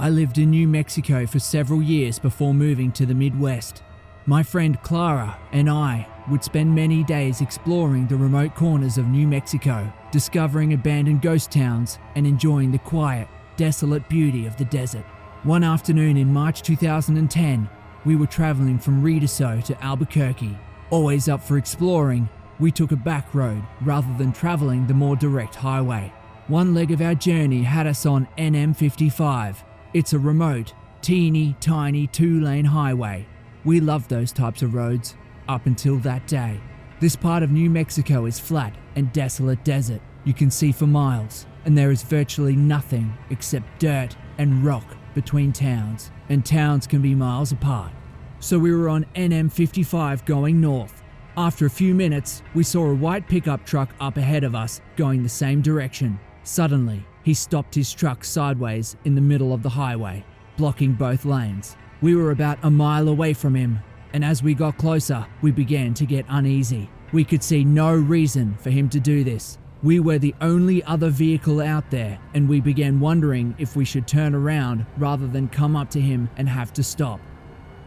I lived in New Mexico for several years before moving to the Midwest. My friend Clara and I would spend many days exploring the remote corners of New Mexico, discovering abandoned ghost towns and enjoying the quiet, desolate beauty of the desert. One afternoon in March 2010, we were traveling from Rideau to Albuquerque. Always up for exploring, we took a back road rather than traveling the more direct highway. One leg of our journey had us on NM55. It's a remote, teeny tiny 2-lane highway. We loved those types of roads, up until that day. This part of New Mexico is flat and desolate desert. You can see for miles, and there is virtually nothing except dirt and rock between towns, and towns can be miles apart. So we were on NM55 going north. After a few minutes, we saw a white pickup truck up ahead of us going the same direction. Suddenly, he stopped his truck sideways in the middle of the highway, blocking both lanes. We were about a mile away from him, and as we got closer, we began to get uneasy. We could see no reason for him to do this. We were the only other vehicle out there, and we began wondering if we should turn around rather than come up to him and have to stop.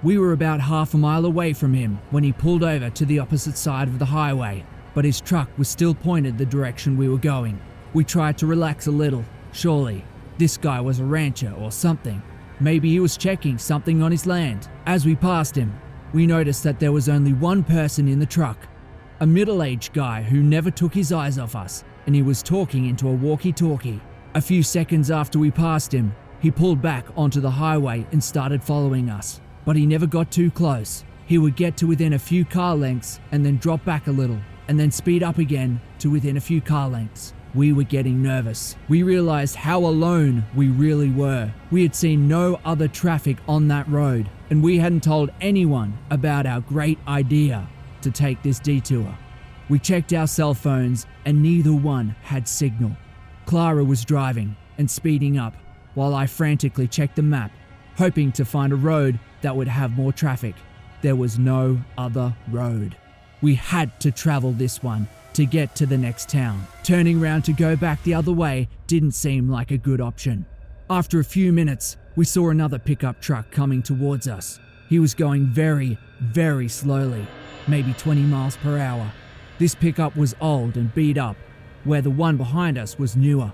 We were about half a mile away from him when he pulled over to the opposite side of the highway, but his truck was still pointed the direction we were going. We tried to relax a little. Surely, this guy was a rancher or something. Maybe he was checking something on his land. As we passed him, we noticed that there was only one person in the truck, a middle-aged guy who never took his eyes off us, and he was talking into a walkie-talkie. A few seconds after we passed him, he pulled back onto the highway and started following us. But he never got too close. He would get to within a few car lengths and then drop back a little, and then speed up again to within a few car lengths. We were getting nervous. We realized how alone we really were. We had seen no other traffic on that road, and we hadn't told anyone about our great idea to take this detour. We checked our cell phones and neither one had signal. Clara was driving and speeding up while I frantically checked the map, hoping to find a road that would have more traffic. There was no other road. We had to travel this one to get to the next town. Turning around to go back the other way didn't seem like a good option. After a few minutes, we saw another pickup truck coming towards us. He was going very, very slowly, maybe 20 miles per hour. This pickup was old and beat up, where the one behind us was newer.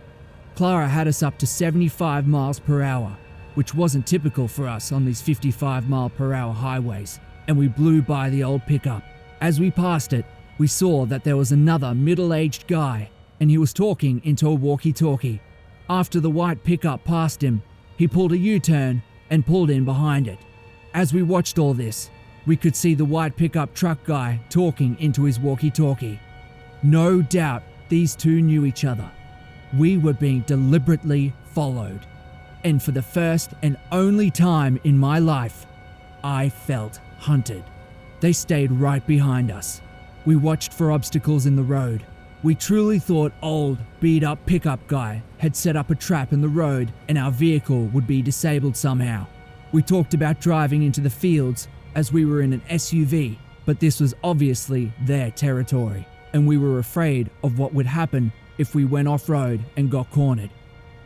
Clara had us up to 75 miles per hour, which wasn't typical for us on these 55 mile per hour highways, and we blew by the old pickup. As we passed it, we saw that there was another middle-aged guy, and he was talking into a walkie-talkie. After the white pickup passed him, he pulled a U-turn and pulled in behind it. As we watched all this, we could see the white pickup truck guy talking into his walkie-talkie. No doubt these two knew each other. We were being deliberately followed. And for the first and only time in my life, I felt hunted. They stayed right behind us. We watched for obstacles in the road. We truly thought old, beat-up pickup guy had set up a trap in the road and our vehicle would be disabled somehow. We talked about driving into the fields as we were in an SUV, but this was obviously their territory, and we were afraid of what would happen if we went off-road and got cornered.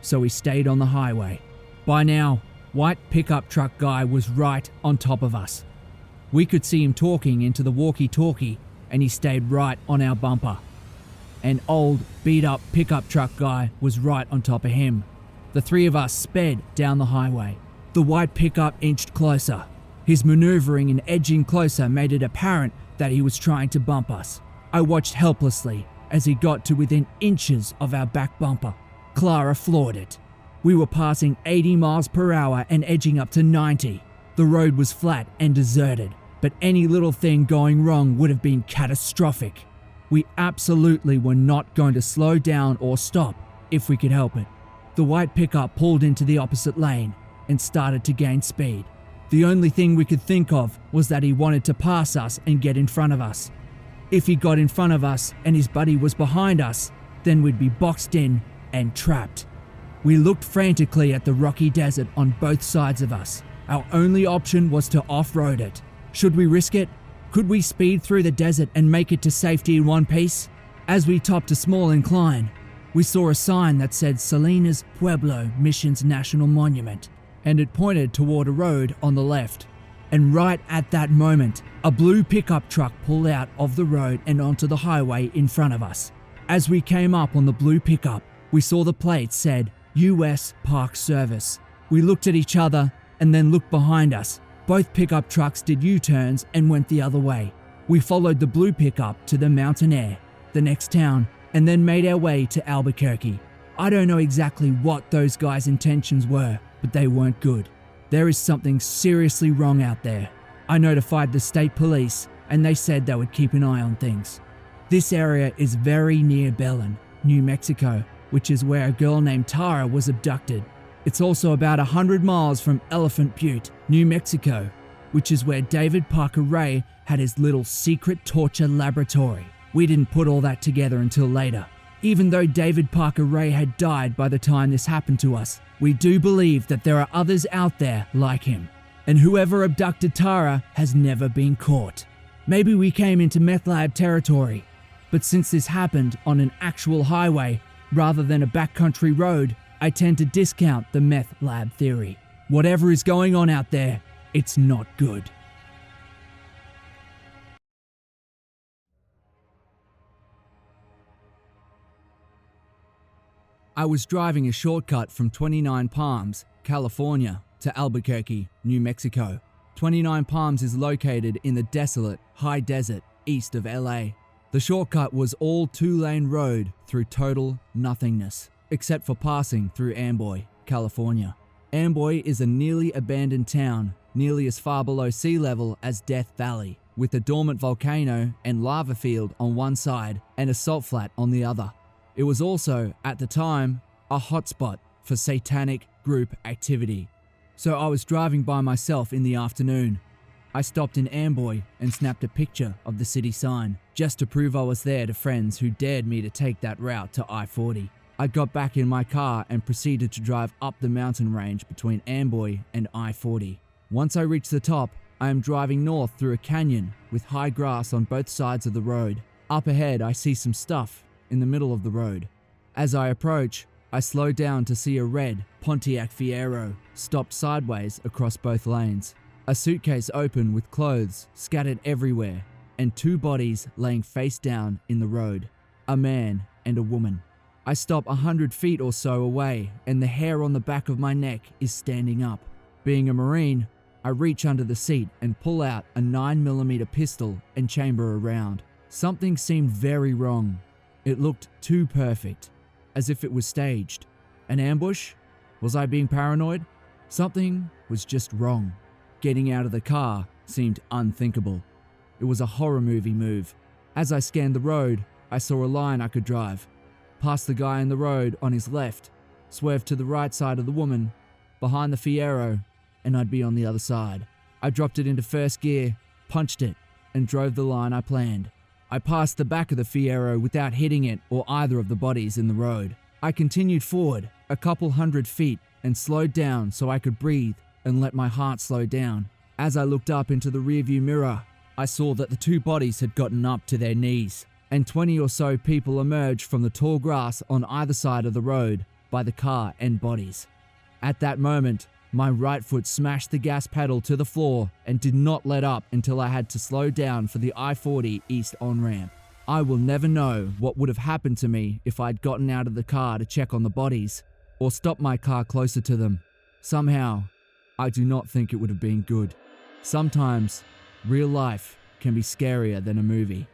So we stayed on the highway. By now, white pickup truck guy was right on top of us. We could see him talking into the walkie-talkie, and he stayed right on our bumper. An old, beat-up pickup truck guy was right on top of him. The three of us sped down the highway. The white pickup inched closer. His maneuvering and edging closer made it apparent that he was trying to bump us. I watched helplessly as he got to within inches of our back bumper. Clara floored it. We were passing 80 miles per hour and edging up to 90. The road was flat and deserted, but any little thing going wrong would have been catastrophic. We absolutely were not going to slow down or stop if we could help it. The white pickup pulled into the opposite lane and started to gain speed. The only thing we could think of was that he wanted to pass us and get in front of us. If he got in front of us and his buddy was behind us, then we'd be boxed in and trapped. We looked frantically at the rocky desert on both sides of us. Our only option was to off-road it. Should we risk it? Could we speed through the desert and make it to safety in one piece? As we topped a small incline, we saw a sign that said Salinas Pueblo Missions National Monument, and it pointed toward a road on the left. And right at that moment, a blue pickup truck pulled out of the road and onto the highway in front of us. As we came up on the blue pickup, we saw the plate said US Park Service. We looked at each other and then looked behind us. Both pickup trucks did U-turns and went the other way. We followed the blue pickup to the Mountain Air, the next town, and then made our way to Albuquerque. I don't know exactly what those guys' intentions were, but they weren't good. There is something seriously wrong out there. I notified the state police and they said they would keep an eye on things. This area is very near Belen, New Mexico, which is where a girl named Tara was abducted. It's also about 100 miles from Elephant Butte, New Mexico, which is where David Parker Ray had his little secret torture laboratory. We didn't put all that together until later. Even though David Parker Ray had died by the time this happened to us, we do believe that there are others out there like him. And whoever abducted Tara has never been caught. Maybe we came into meth lab territory, but since this happened on an actual highway rather than a backcountry road, I tend to discount the meth lab theory. Whatever is going on out there, it's not good. I was driving a shortcut from 29 Palms, California, to Albuquerque, New Mexico. 29 Palms is located in the desolate, high desert east of LA. The shortcut was all two-lane road through total nothingness, except for passing through Amboy, California. Amboy is a nearly abandoned town, nearly as far below sea level as Death Valley, with a dormant volcano and lava field on one side and a salt flat on the other. It was also, at the time, a hotspot for satanic group activity. So I was driving by myself in the afternoon. I stopped in Amboy and snapped a picture of the city sign, just to prove I was there to friends who dared me to take that route to I-40. I got back in my car and proceeded to drive up the mountain range between Amboy and I-40. Once I reached the top, I am driving north through a canyon with high grass on both sides of the road. Up ahead, I see some stuff in the middle of the road. As I approach, I slow down to see a red Pontiac Fiero stopped sideways across both lanes. A suitcase open with clothes scattered everywhere, and two bodies laying face down in the road, a man and a woman. I stop 100 feet or so away, and the hair on the back of my neck is standing up. Being a Marine, I reach under the seat and pull out a 9mm pistol and chamber a round. Something seemed very wrong. It looked too perfect, as if it was staged. An ambush? Was I being paranoid? Something was just wrong. Getting out of the car seemed unthinkable. It was a horror movie move. As I scanned the road, I saw a line I could drive. Past the guy in the road on his left, swerve to the right side of the woman, behind the Fiero, and I'd be on the other side. I dropped it into first gear, punched it, and drove the line I planned. I passed the back of the Fiero without hitting it or either of the bodies in the road. I continued forward a couple 100 feet and slowed down so I could breathe and let my heart slow down. As I looked up into the rearview mirror, I saw that the two bodies had gotten up to their knees, and 20 or so people emerged from the tall grass on either side of the road by the car and bodies. At that moment, my right foot smashed the gas pedal to the floor and did not let up until I had to slow down for the I-40 East on-ramp. I will never know what would have happened to me if I'd gotten out of the car to check on the bodies or stopped my car closer to them. Somehow, I do not think it would have been good. Sometimes, real life can be scarier than a movie.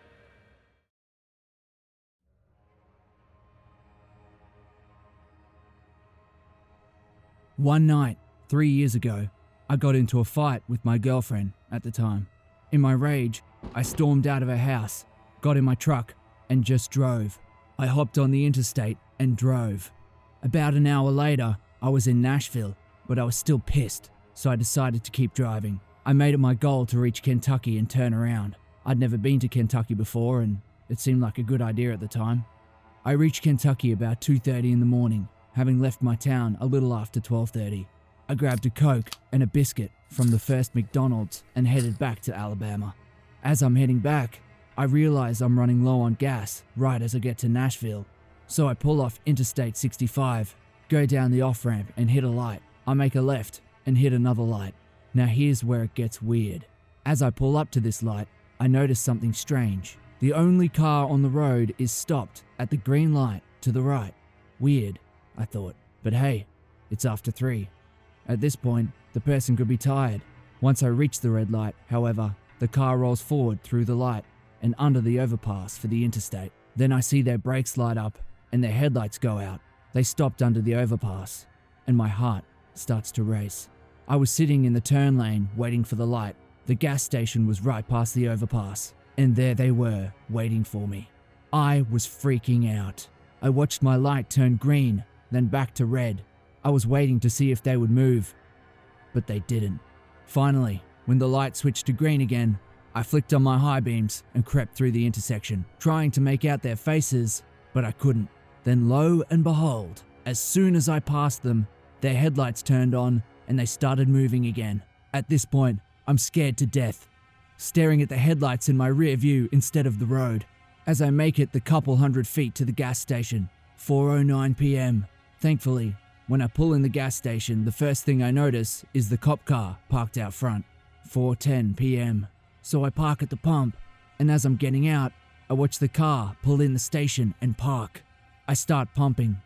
One night, 3 years ago, I got into a fight with my girlfriend at the time. In my rage, I stormed out of her house, got in my truck, and just drove. I hopped on the interstate and drove. About an hour later, I was in Nashville, but I was still pissed, so I decided to keep driving. I made it my goal to reach Kentucky and turn around. I'd never been to Kentucky before, and it seemed like a good idea at the time. I reached Kentucky about 2:30 in the morning, having left my town a little after 12:30. I grabbed a Coke and a biscuit from the first McDonald's and headed back to Alabama. As I'm heading back, I realize I'm running low on gas right as I get to Nashville. So I pull off Interstate 65, go down the off-ramp and hit a light. I make a left, and hit another light. Now here's where it gets weird. As I pull up to this light, I notice something strange. The only car on the road is stopped at the green light to the right. Weird, I thought. But hey, it's after 3. At this point, the person could be tired. Once I reach the red light, however, the car rolls forward through the light and under the overpass for the interstate. Then I see their brakes light up and their headlights go out. They stopped under the overpass, and my heart starts to race. I was sitting in the turn lane waiting for the light. The gas station was right past the overpass, and there they were, waiting for me. I was freaking out. I watched my light turn green, then back to red. I was waiting to see if they would move, but they didn't. Finally, when the light switched to green again, I flicked on my high beams and crept through the intersection, trying to make out their faces, but I couldn't. Then lo and behold, as soon as I passed them, their headlights turned on and they started moving again. At this point, I'm scared to death, staring at the headlights in my rear view instead of the road. As I make it the couple hundred feet to the gas station, 4:09 p.m. Thankfully, when I pull in the gas station, the first thing I notice is the cop car parked out front, 4:10 p.m. So I park at the pump, and as I'm getting out, I watch the car pull in the station and park. I start pumping,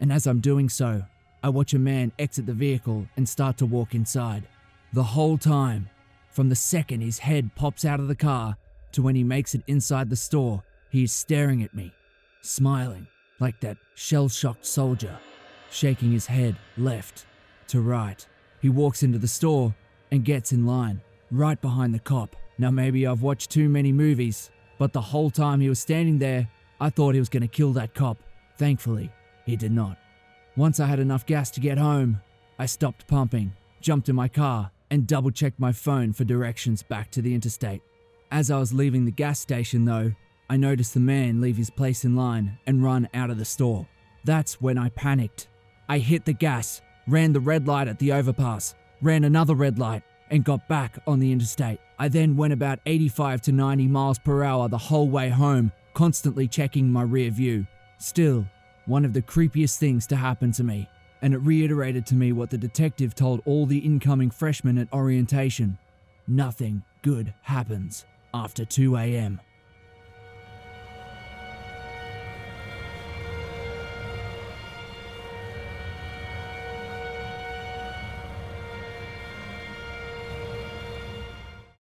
and as I'm doing so, I watch a man exit the vehicle and start to walk inside. The whole time, from the second his head pops out of the car to when he makes it inside the store, he is staring at me, smiling like that shell-shocked soldier, shaking his head left to right. He walks into the store and gets in line, right behind the cop. Now maybe I've watched too many movies, but the whole time he was standing there, I thought he was going to kill that cop. Thankfully, he did not. Once I had enough gas to get home, I stopped pumping, jumped in my car, and double-checked my phone for directions back to the interstate. As I was leaving the gas station though, I noticed the man leave his place in line and run out of the store. That's when I panicked. I hit the gas, ran the red light at the overpass, ran another red light, and got back on the interstate. I then went about 85 to 90 miles per hour the whole way home, constantly checking my rear view. Still, one of the creepiest things to happen to me, and it reiterated to me what the detective told all the incoming freshmen at orientation. Nothing good happens after 2 a.m.